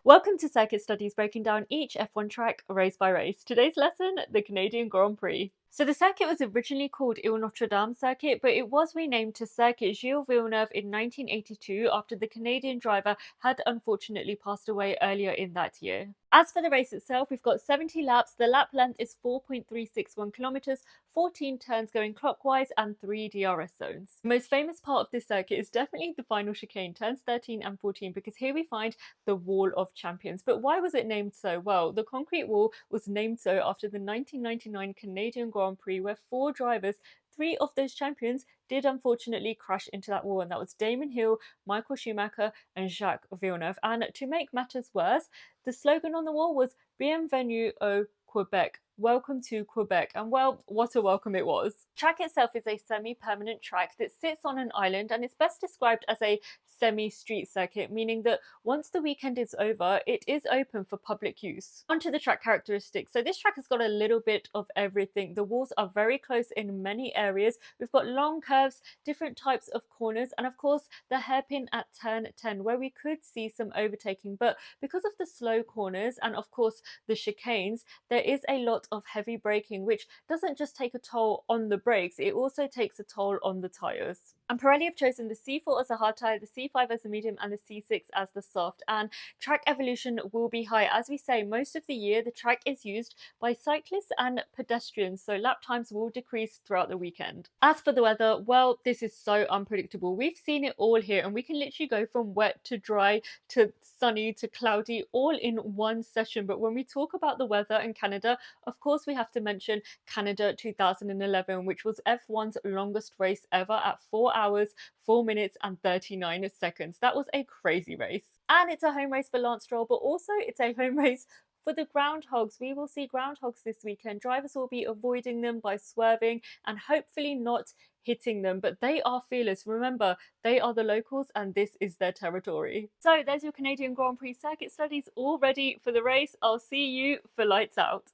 Welcome to Circuit Studies, breaking down each F1 track race by race. Today's lesson, the Canadian Grand Prix. So the circuit was originally called Ile Notre Dame Circuit, but it was renamed to Circuit Gilles Villeneuve in 1982 after the Canadian driver had unfortunately passed away earlier in that year. As for the race itself, we've got 70 laps. The lap length is 4.361 kilometers, 14 turns going clockwise, and 3 DRS zones. The most famous part of this circuit is definitely the final chicane, turns 13 and 14, because here we find the Wall of Champions. But why was it named so? Well, the concrete wall was named so after the 1999 Canadian Grand Prix, where 4 drivers, 3 of those champions, did unfortunately crash into that wall, and that was Damon Hill, Michael Schumacher, and Jacques Villeneuve. And to make matters worse, the slogan on the wall was Bienvenue au Quebec. Welcome to Quebec. And well, what a welcome it was. Track itself is a semi-permanent track that sits on an island, and it's best described as a semi-street circuit, meaning that once the weekend is over, it is open for public use. Onto the track characteristics. So this track has got a little bit of everything. The walls are very close in many areas. We've got long curves, different types of corners, and of course the hairpin at turn 10, where we could see some overtaking. But because of the slow corners and of course the chicanes, there is a lot of heavy braking, which doesn't just take a toll on the brakes, it also takes a toll on the tyres. And Pirelli have chosen the C4 as a hard tyre, the C5 as the medium, and the C6 as the soft. And track evolution will be high. As we say, most of the year the track is used by cyclists and pedestrians, so lap times will decrease throughout the weekend. As for the weather, well, this is so unpredictable. We've seen it all here, and we can literally go from wet to dry to sunny to cloudy all in one session. But when we talk about the weather in Canada, of course we have to mention Canada 2011, which was F1's longest race ever at 4 hours, 4 minutes and 39 seconds. That was a crazy race. And it's a home race for Lance Stroll, but also it's a home race for the groundhogs. We will see groundhogs this weekend. Drivers will be avoiding them by swerving and hopefully not hitting them, but they are fearless. Remember, they are the locals and this is their territory. So there's your Canadian Grand Prix circuit studies all ready for the race. I'll see you for lights out.